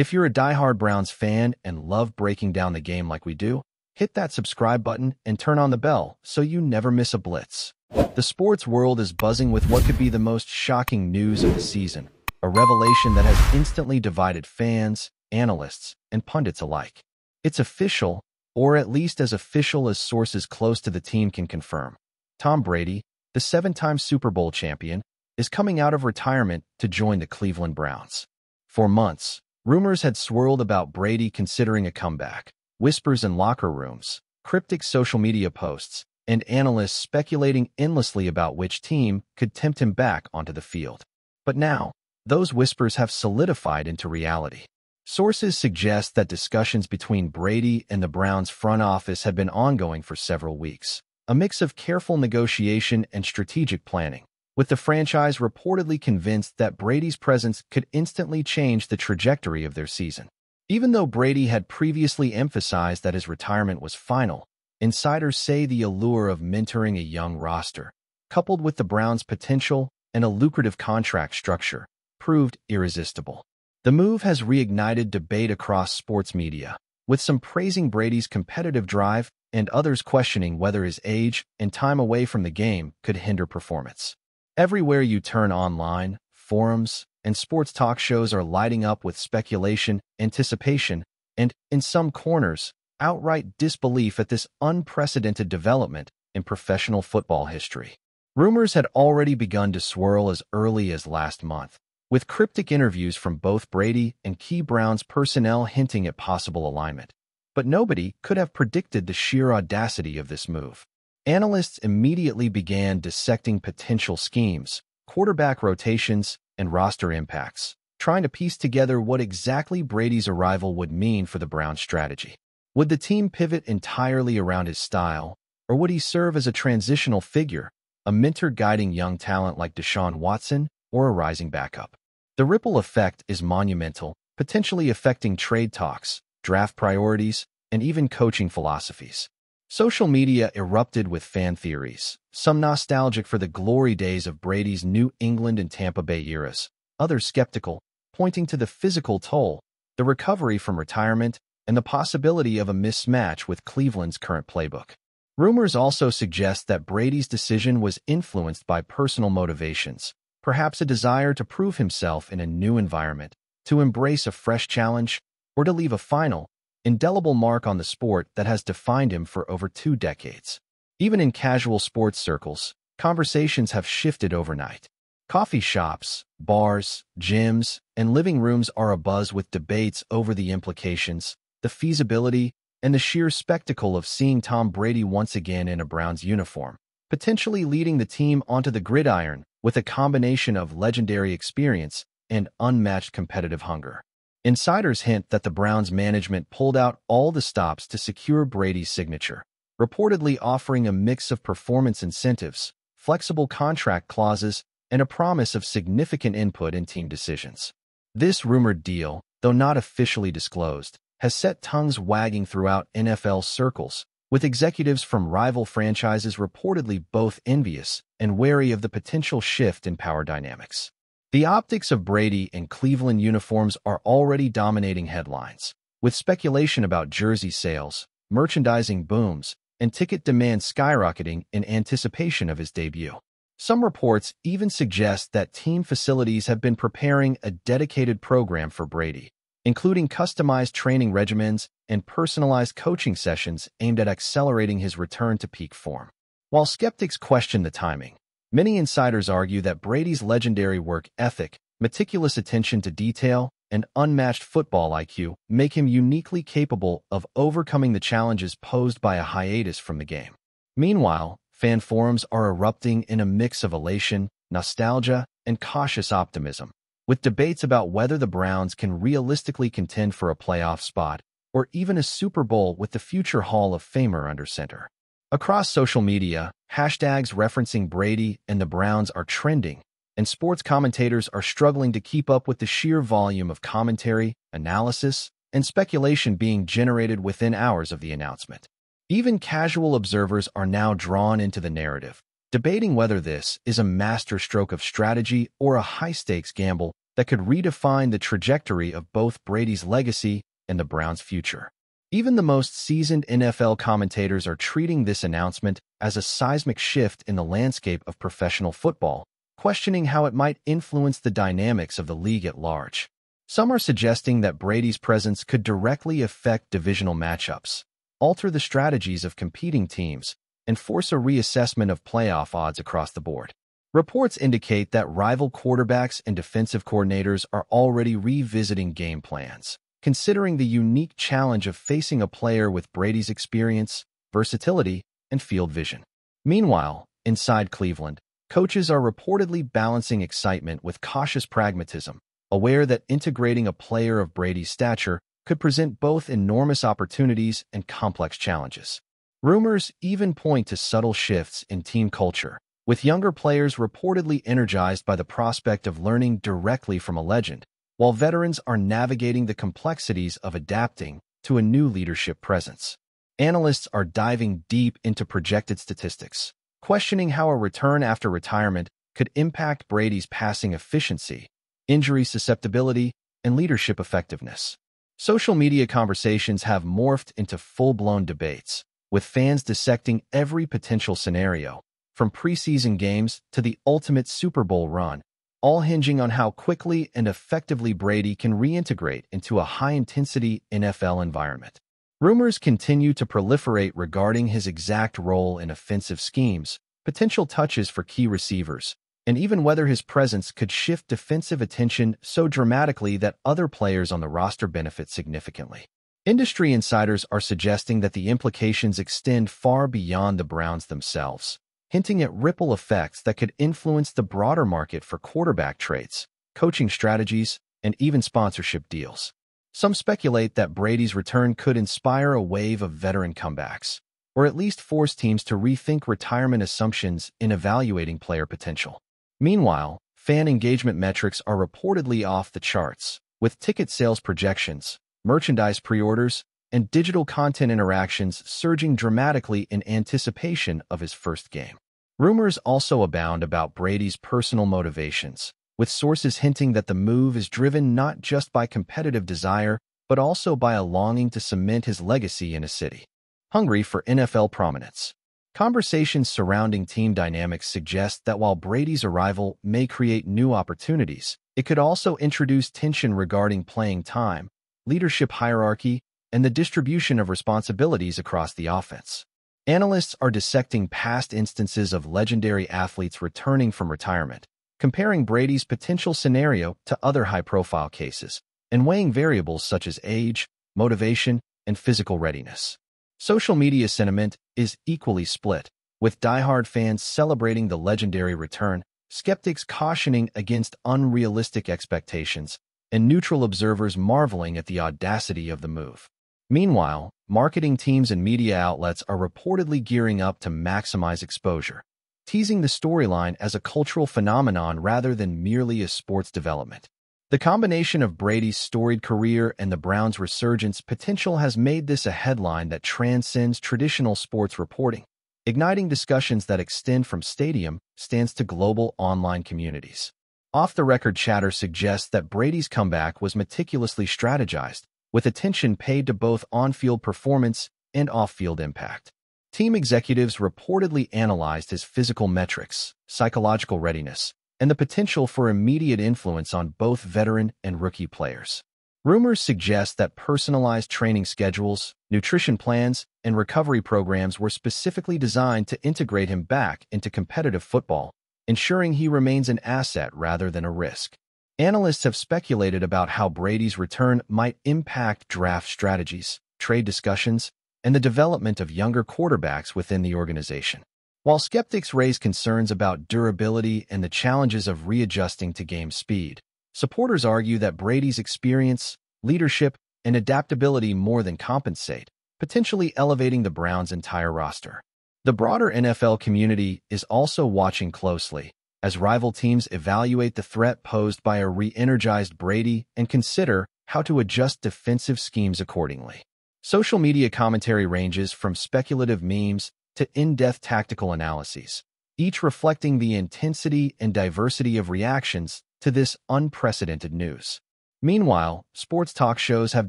If you're a diehard Browns fan and love breaking down the game like we do, hit that subscribe button and turn on the bell so you never miss a blitz. The sports world is buzzing with what could be the most shocking news of the season, a revelation that has instantly divided fans, analysts, and pundits alike. It's official, or at least as official as sources close to the team can confirm. Tom Brady, the seven-time Super Bowl champion, is coming out of retirement to join the Cleveland Browns. For months, rumors had swirled about Brady considering a comeback, whispers in locker rooms, cryptic social media posts, and analysts speculating endlessly about which team could tempt him back onto the field. But now, those whispers have solidified into reality. Sources suggest that discussions between Brady and the Browns front office had been ongoing for several weeks, a mix of careful negotiation and strategic planning, with the franchise reportedly convinced that Brady's presence could instantly change the trajectory of their season. Even though Brady had previously emphasized that his retirement was final, insiders say the allure of mentoring a young roster, coupled with the Browns' potential and a lucrative contract structure, proved irresistible. The move has reignited debate across sports media, with some praising Brady's competitive drive and others questioning whether his age and time away from the game could hinder performance. Everywhere you turn, online, forums, and sports talk shows are lighting up with speculation, anticipation, and, in some corners, outright disbelief at this unprecedented development in professional football history. Rumors had already begun to swirl as early as last month, with cryptic interviews from both Brady and key Browns personnel hinting at possible alignment. But nobody could have predicted the sheer audacity of this move. Analysts immediately began dissecting potential schemes, quarterback rotations, and roster impacts, trying to piece together what exactly Brady's arrival would mean for the Browns' strategy. Would the team pivot entirely around his style, or would he serve as a transitional figure, a mentor guiding young talent like Deshaun Watson, or a rising backup? The ripple effect is monumental, potentially affecting trade talks, draft priorities, and even coaching philosophies. Social media erupted with fan theories, some nostalgic for the glory days of Brady's New England and Tampa Bay eras, others skeptical, pointing to the physical toll, the recovery from retirement, and the possibility of a mismatch with Cleveland's current playbook. Rumors also suggest that Brady's decision was influenced by personal motivations, perhaps a desire to prove himself in a new environment, to embrace a fresh challenge, or to leave a final, indelible mark on the sport that has defined him for over 2 decades. Even in casual sports circles, conversations have shifted overnight. Coffee shops, bars, gyms, and living rooms are abuzz with debates over the implications, the feasibility, and the sheer spectacle of seeing Tom Brady once again in a Browns uniform, potentially leading the team onto the gridiron with a combination of legendary experience and unmatched competitive hunger. Insiders hint that the Browns management pulled out all the stops to secure Brady's signature, reportedly offering a mix of performance incentives, flexible contract clauses, and a promise of significant input in team decisions. This rumored deal, though not officially disclosed, has set tongues wagging throughout NFL circles, with executives from rival franchises reportedly both envious and wary of the potential shift in power dynamics. The optics of Brady in Cleveland uniforms are already dominating headlines, with speculation about jersey sales, merchandising booms, and ticket demand skyrocketing in anticipation of his debut. Some reports even suggest that team facilities have been preparing a dedicated program for Brady, including customized training regimens and personalized coaching sessions aimed at accelerating his return to peak form. While skeptics question the timing, many insiders argue that Brady's legendary work ethic, meticulous attention to detail, and unmatched football IQ make him uniquely capable of overcoming the challenges posed by a hiatus from the game. Meanwhile, fan forums are erupting in a mix of elation, nostalgia, and cautious optimism, with debates about whether the Browns can realistically contend for a playoff spot or even a Super Bowl with the future Hall of Famer under center. Across social media, hashtags referencing Brady and the Browns are trending, and sports commentators are struggling to keep up with the sheer volume of commentary, analysis, and speculation being generated within hours of the announcement. Even casual observers are now drawn into the narrative, debating whether this is a masterstroke of strategy or a high-stakes gamble that could redefine the trajectory of both Brady's legacy and the Browns' future. Even the most seasoned NFL commentators are treating this announcement as a seismic shift in the landscape of professional football, questioning how it might influence the dynamics of the league at large. Some are suggesting that Brady's presence could directly affect divisional matchups, alter the strategies of competing teams, and force a reassessment of playoff odds across the board. Reports indicate that rival quarterbacks and defensive coordinators are already revisiting game plans, considering the unique challenge of facing a player with Brady's experience, versatility, and field vision. Meanwhile, inside Cleveland, coaches are reportedly balancing excitement with cautious pragmatism, aware that integrating a player of Brady's stature could present both enormous opportunities and complex challenges. Rumors even point to subtle shifts in team culture, with younger players reportedly energized by the prospect of learning directly from a legend, while veterans are navigating the complexities of adapting to a new leadership presence. Analysts are diving deep into projected statistics, questioning how a return after retirement could impact Brady's passing efficiency, injury susceptibility, and leadership effectiveness. Social media conversations have morphed into full-blown debates, with fans dissecting every potential scenario, from preseason games to the ultimate Super Bowl run, all hinging on how quickly and effectively Brady can reintegrate into a high-intensity NFL environment. Rumors continue to proliferate regarding his exact role in offensive schemes, potential touches for key receivers, and even whether his presence could shift defensive attention so dramatically that other players on the roster benefit significantly. Industry insiders are suggesting that the implications extend far beyond the Browns themselves, hinting at ripple effects that could influence the broader market for quarterback traits, coaching strategies, and even sponsorship deals. Some speculate that Brady's return could inspire a wave of veteran comebacks, or at least force teams to rethink retirement assumptions in evaluating player potential. Meanwhile, fan engagement metrics are reportedly off the charts, with ticket sales projections, merchandise pre-orders, and digital content interactions surging dramatically in anticipation of his first game. Rumors also abound about Brady's personal motivations, with sources hinting that the move is driven not just by competitive desire, but also by a longing to cement his legacy in a city hungry for NFL prominence. Conversations surrounding team dynamics suggest that while Brady's arrival may create new opportunities, it could also introduce tension regarding playing time, leadership hierarchy, and the distribution of responsibilities across the offense. Analysts are dissecting past instances of legendary athletes returning from retirement, comparing Brady's potential scenario to other high-profile cases, and weighing variables such as age, motivation, and physical readiness. Social media sentiment is equally split, with diehard fans celebrating the legendary return, skeptics cautioning against unrealistic expectations, and neutral observers marveling at the audacity of the move. Meanwhile, marketing teams and media outlets are reportedly gearing up to maximize exposure, teasing the storyline as a cultural phenomenon rather than merely a sports development. The combination of Brady's storied career and the Browns' resurgence potential has made this a headline that transcends traditional sports reporting, igniting discussions that extend from stadium stands to global online communities. Off-the-record chatter suggests that Brady's comeback was meticulously strategized, with attention paid to both on-field performance and off-field impact. Team executives reportedly analyzed his physical metrics, psychological readiness, and the potential for immediate influence on both veteran and rookie players. Rumors suggest that personalized training schedules, nutrition plans, and recovery programs were specifically designed to integrate him back into competitive football, ensuring he remains an asset rather than a risk. Analysts have speculated about how Brady's return might impact draft strategies, trade discussions, and the development of younger quarterbacks within the organization. While skeptics raise concerns about durability and the challenges of readjusting to game speed, supporters argue that Brady's experience, leadership, and adaptability more than compensate, potentially elevating the Browns' entire roster. The broader NFL community is also watching closely, as rival teams evaluate the threat posed by a re-energized Brady and consider how to adjust defensive schemes accordingly. Social media commentary ranges from speculative memes to in-depth tactical analyses, each reflecting the intensity and diversity of reactions to this unprecedented news. Meanwhile, sports talk shows have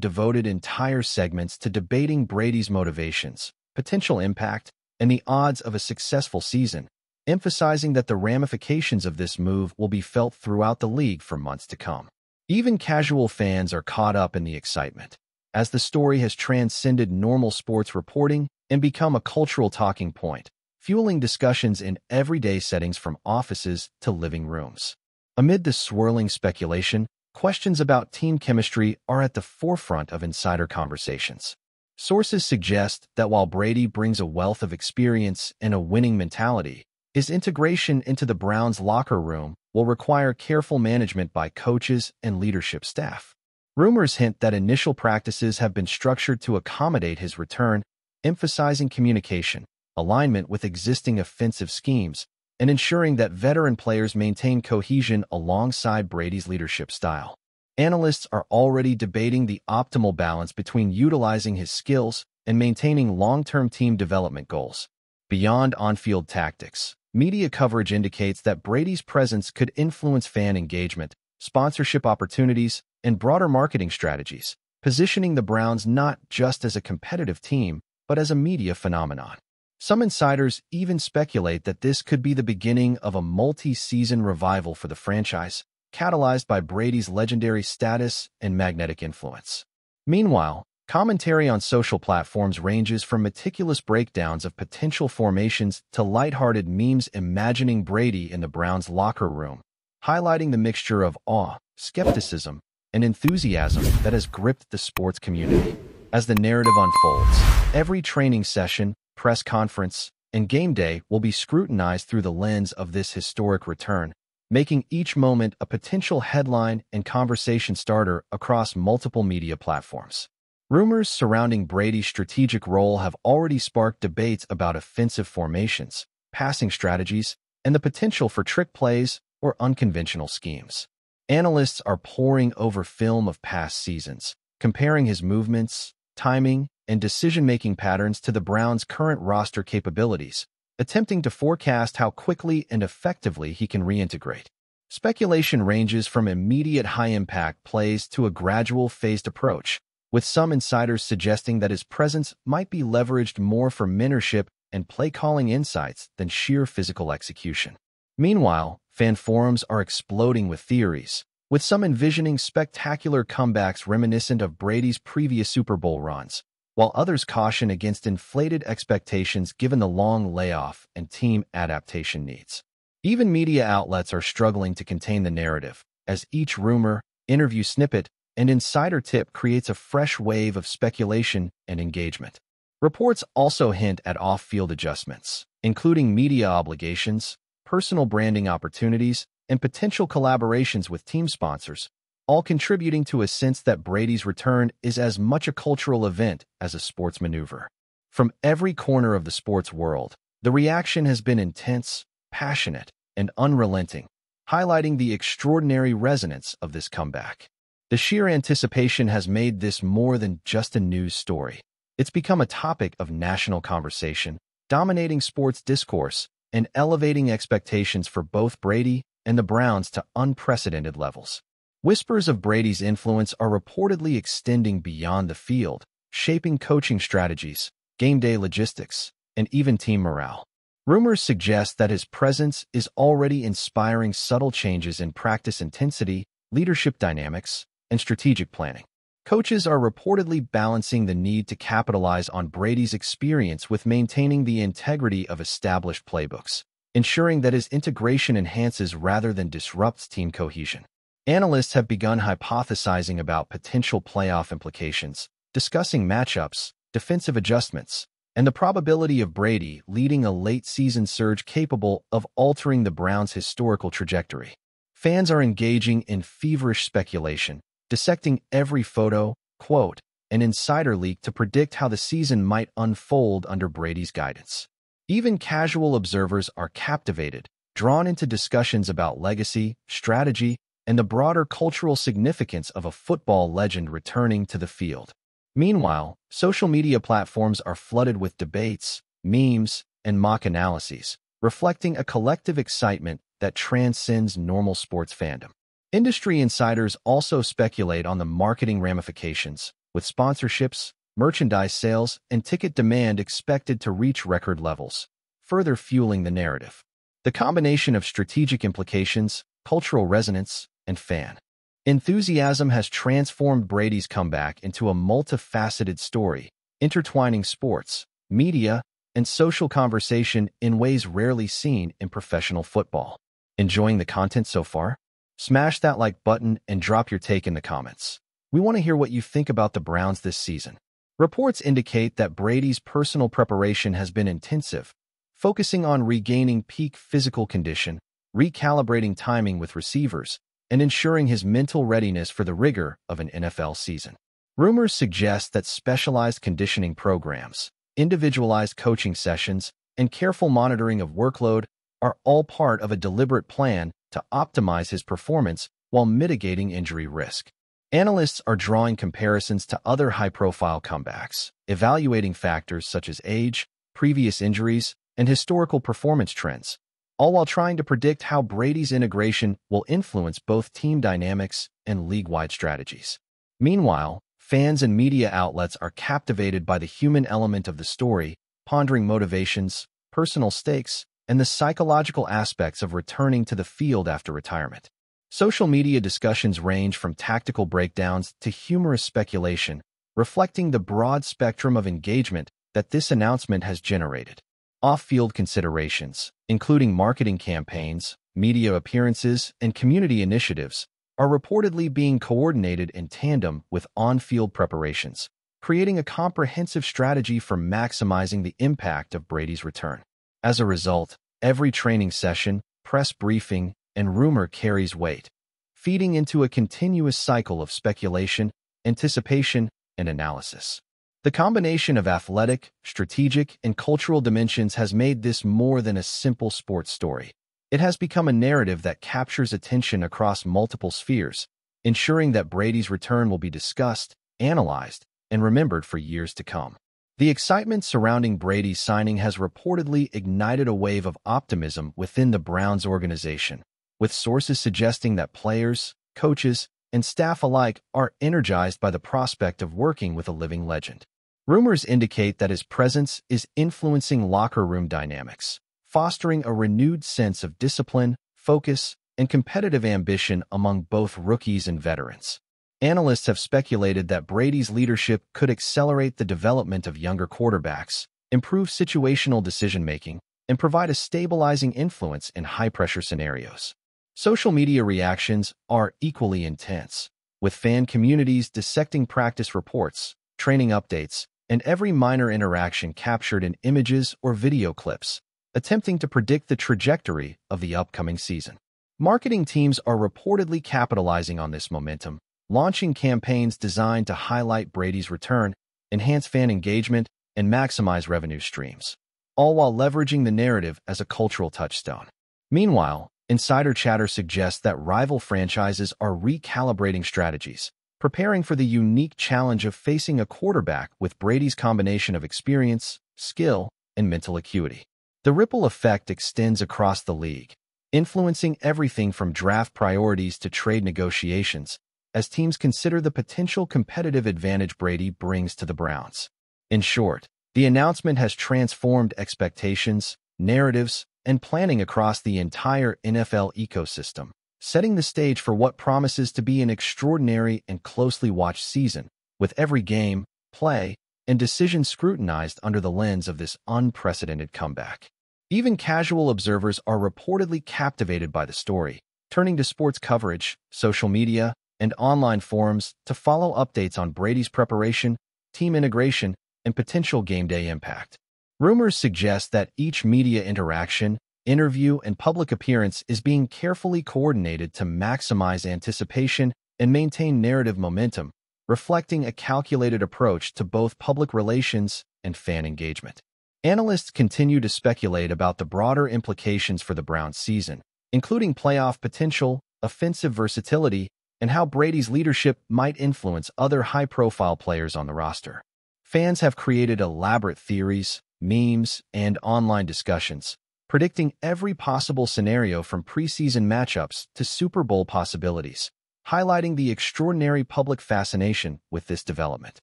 devoted entire segments to debating Brady's motivations, potential impact, and the odds of a successful season, emphasizing that the ramifications of this move will be felt throughout the league for months to come. Even casual fans are caught up in the excitement, as the story has transcended normal sports reporting and become a cultural talking point, fueling discussions in everyday settings from offices to living rooms. Amid the swirling speculation, questions about team chemistry are at the forefront of insider conversations. Sources suggest that while Brady brings a wealth of experience and a winning mentality, his integration into the Browns' locker room will require careful management by coaches and leadership staff. Rumors hint that initial practices have been structured to accommodate his return, emphasizing communication, alignment with existing offensive schemes, and ensuring that veteran players maintain cohesion alongside Brady's leadership style. Analysts are already debating the optimal balance between utilizing his skills and maintaining long-term team development goals. Beyond on-field tactics, media coverage indicates that Brady's presence could influence fan engagement, sponsorship opportunities, and broader marketing strategies, positioning the Browns not just as a competitive team, but as a media phenomenon. Some insiders even speculate that this could be the beginning of a multi-season revival for the franchise, catalyzed by Brady's legendary status and magnetic influence. Meanwhile, commentary on social platforms ranges from meticulous breakdowns of potential formations to lighthearted memes imagining Brady in the Browns' locker room, highlighting the mixture of awe, skepticism, and enthusiasm that has gripped the sports community. As the narrative unfolds, every training session, press conference, and game day will be scrutinized through the lens of this historic return, making each moment a potential headline and conversation starter across multiple media platforms. Rumors surrounding Brady's strategic role have already sparked debates about offensive formations, passing strategies, and the potential for trick plays or unconventional schemes. Analysts are poring over film of past seasons, comparing his movements, timing, and decision-making patterns to the Browns' current roster capabilities, attempting to forecast how quickly and effectively he can reintegrate. Speculation ranges from immediate high-impact plays to a gradual phased approach, with some insiders suggesting that his presence might be leveraged more for mentorship and play-calling insights than sheer physical execution. Meanwhile, fan forums are exploding with theories, with some envisioning spectacular comebacks reminiscent of Brady's previous Super Bowl runs, while others caution against inflated expectations given the long layoff and team adaptation needs. Even media outlets are struggling to contain the narrative, as each rumor, interview snippet, and insider tip creates a fresh wave of speculation and engagement. Reports also hint at off-field adjustments, including media obligations, personal branding opportunities, and potential collaborations with team sponsors, all contributing to a sense that Brady's return is as much a cultural event as a sports maneuver. From every corner of the sports world, the reaction has been intense, passionate, and unrelenting, highlighting the extraordinary resonance of this comeback. The sheer anticipation has made this more than just a news story. It's become a topic of national conversation, dominating sports discourse and elevating expectations for both Brady and the Browns to unprecedented levels. Whispers of Brady's influence are reportedly extending beyond the field, shaping coaching strategies, game day logistics, and even team morale. Rumors suggest that his presence is already inspiring subtle changes in practice intensity, leadership dynamics, and strategic planning. Coaches are reportedly balancing the need to capitalize on Brady's experience with maintaining the integrity of established playbooks, ensuring that his integration enhances rather than disrupts team cohesion. Analysts have begun hypothesizing about potential playoff implications, discussing matchups, defensive adjustments, and the probability of Brady leading a late-season surge capable of altering the Browns' historical trajectory. Fans are engaging in feverish speculation, dissecting every photo, quote, and insider leak to predict how the season might unfold under Brady's guidance. Even casual observers are captivated, drawn into discussions about legacy, strategy, and the broader cultural significance of a football legend returning to the field. Meanwhile, social media platforms are flooded with debates, memes, and mock analyses, reflecting a collective excitement that transcends normal sports fandom. Industry insiders also speculate on the marketing ramifications, with sponsorships, merchandise sales, and ticket demand expected to reach record levels, further fueling the narrative. The combination of strategic implications, cultural resonance, and fan enthusiasm has transformed Brady's comeback into a multifaceted story, intertwining sports, media, and social conversation in ways rarely seen in professional football. Enjoying the content so far? Smash that like button and drop your take in the comments. We want to hear what you think about the Browns this season. Reports indicate that Brady's personal preparation has been intensive, focusing on regaining peak physical condition, recalibrating timing with receivers, and ensuring his mental readiness for the rigor of an NFL season. Rumors suggest that specialized conditioning programs, individualized coaching sessions, and careful monitoring of workload are all part of a deliberate plan to optimize his performance while mitigating injury risk. Analysts are drawing comparisons to other high-profile comebacks, evaluating factors such as age, previous injuries, and historical performance trends, all while trying to predict how Brady's integration will influence both team dynamics and league-wide strategies. Meanwhile, fans and media outlets are captivated by the human element of the story, pondering motivations, personal stakes, and the psychological aspects of returning to the field after retirement. Social media discussions range from tactical breakdowns to humorous speculation, reflecting the broad spectrum of engagement that this announcement has generated. Off-field considerations, including marketing campaigns, media appearances, and community initiatives, are reportedly being coordinated in tandem with on-field preparations, creating a comprehensive strategy for maximizing the impact of Brady's return. As a result, every training session, press briefing, and rumor carries weight, feeding into a continuous cycle of speculation, anticipation, and analysis. The combination of athletic, strategic, and cultural dimensions has made this more than a simple sports story. It has become a narrative that captures attention across multiple spheres, ensuring that Brady's return will be discussed, analyzed, and remembered for years to come. The excitement surrounding Brady's signing has reportedly ignited a wave of optimism within the Browns organization, with sources suggesting that players, coaches, and staff alike are energized by the prospect of working with a living legend. Rumors indicate that his presence is influencing locker room dynamics, fostering a renewed sense of discipline, focus, and competitive ambition among both rookies and veterans. Analysts have speculated that Brady's leadership could accelerate the development of younger quarterbacks, improve situational decision-making, and provide a stabilizing influence in high-pressure scenarios. Social media reactions are equally intense, with fan communities dissecting practice reports, training updates, and every minor interaction captured in images or video clips, attempting to predict the trajectory of the upcoming season. Marketing teams are reportedly capitalizing on this momentum, launching campaigns designed to highlight Brady's return, enhance fan engagement, and maximize revenue streams, all while leveraging the narrative as a cultural touchstone. Meanwhile, insider chatter suggests that rival franchises are recalibrating strategies, preparing for the unique challenge of facing a quarterback with Brady's combination of experience, skill, and mental acuity. The ripple effect extends across the league, influencing everything from draft priorities to trade negotiations, as teams consider the potential competitive advantage Brady brings to the Browns. In short, the announcement has transformed expectations, narratives, and planning across the entire NFL ecosystem, setting the stage for what promises to be an extraordinary and closely watched season, with every game, play, and decision scrutinized under the lens of this unprecedented comeback. Even casual observers are reportedly captivated by the story, turning to sports coverage, social media, and online forums to follow updates on Brady's preparation, team integration, and potential game day impact. Rumors suggest that each media interaction, interview, and public appearance is being carefully coordinated to maximize anticipation and maintain narrative momentum, reflecting a calculated approach to both public relations and fan engagement. Analysts continue to speculate about the broader implications for the Browns season, including playoff potential, offensive versatility, and how Brady's leadership might influence other high-profile players on the roster. Fans have created elaborate theories, memes, and online discussions, predicting every possible scenario from preseason matchups to Super Bowl possibilities, highlighting the extraordinary public fascination with this development.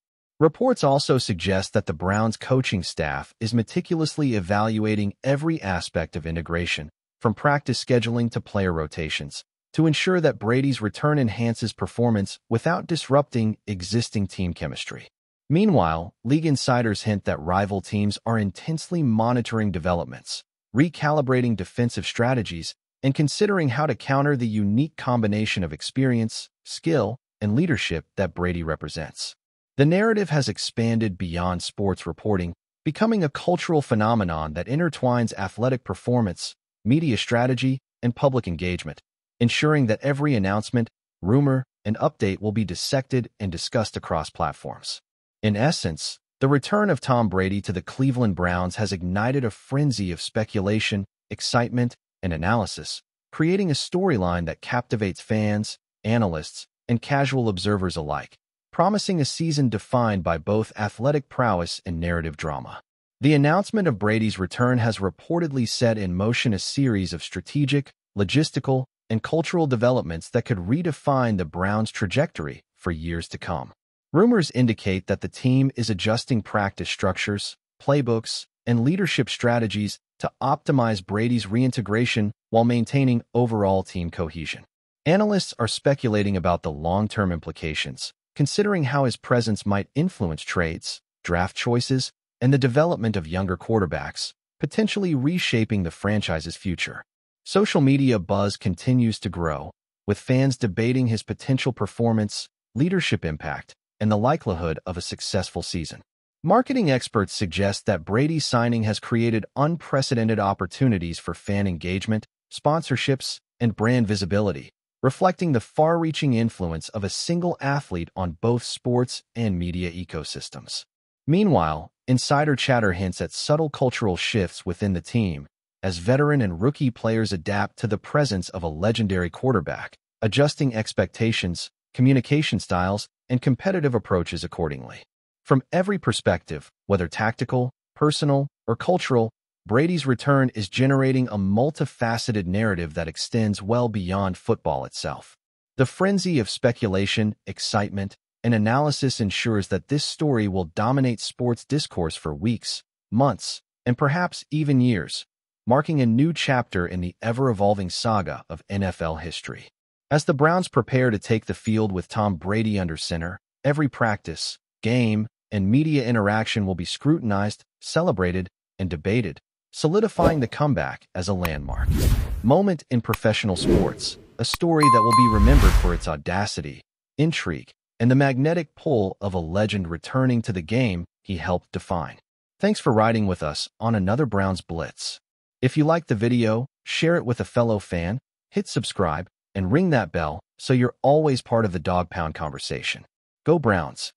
Reports also suggest that the Browns' coaching staff is meticulously evaluating every aspect of integration, from practice scheduling to player rotations, to ensure that Brady's return enhances performance without disrupting existing team chemistry. Meanwhile, league insiders hint that rival teams are intensely monitoring developments, recalibrating defensive strategies, and considering how to counter the unique combination of experience, skill, and leadership that Brady represents. The narrative has expanded beyond sports reporting, becoming a cultural phenomenon that intertwines athletic performance, media strategy, and public engagement, ensuring that every announcement, rumor, and update will be dissected and discussed across platforms. In essence, the return of Tom Brady to the Cleveland Browns has ignited a frenzy of speculation, excitement, and analysis, creating a storyline that captivates fans, analysts, and casual observers alike, promising a season defined by both athletic prowess and narrative drama. The announcement of Brady's return has reportedly set in motion a series of strategic, logistical, and cultural developments that could redefine the Browns' trajectory for years to come. Rumors indicate that the team is adjusting practice structures, playbooks, and leadership strategies to optimize Brady's reintegration while maintaining overall team cohesion. Analysts are speculating about the long-term implications, considering how his presence might influence trades, draft choices, and the development of younger quarterbacks, potentially reshaping the franchise's future. Social media buzz continues to grow, with fans debating his potential performance, leadership impact, and the likelihood of a successful season. Marketing experts suggest that Brady's signing has created unprecedented opportunities for fan engagement, sponsorships, and brand visibility, reflecting the far-reaching influence of a single athlete on both sports and media ecosystems. Meanwhile, insider chatter hints at subtle cultural shifts within the team, as veteran and rookie players adapt to the presence of a legendary quarterback, adjusting expectations, communication styles, and competitive approaches accordingly. From every perspective, whether tactical, personal, or cultural, Brady's return is generating a multifaceted narrative that extends well beyond football itself. The frenzy of speculation, excitement, and analysis ensures that this story will dominate sports discourse for weeks, months, and perhaps even years, marking a new chapter in the ever-evolving saga of NFL history. As the Browns prepare to take the field with Tom Brady under center, every practice, game, and media interaction will be scrutinized, celebrated, and debated, solidifying the comeback as a landmark moment in professional sports, a story that will be remembered for its audacity, intrigue, and the magnetic pull of a legend returning to the game he helped define. Thanks for riding with us on another Browns Blitz. If you liked the video, share it with a fellow fan, hit subscribe, and ring that bell so you're always part of the Dawg Pound conversation. Go Browns!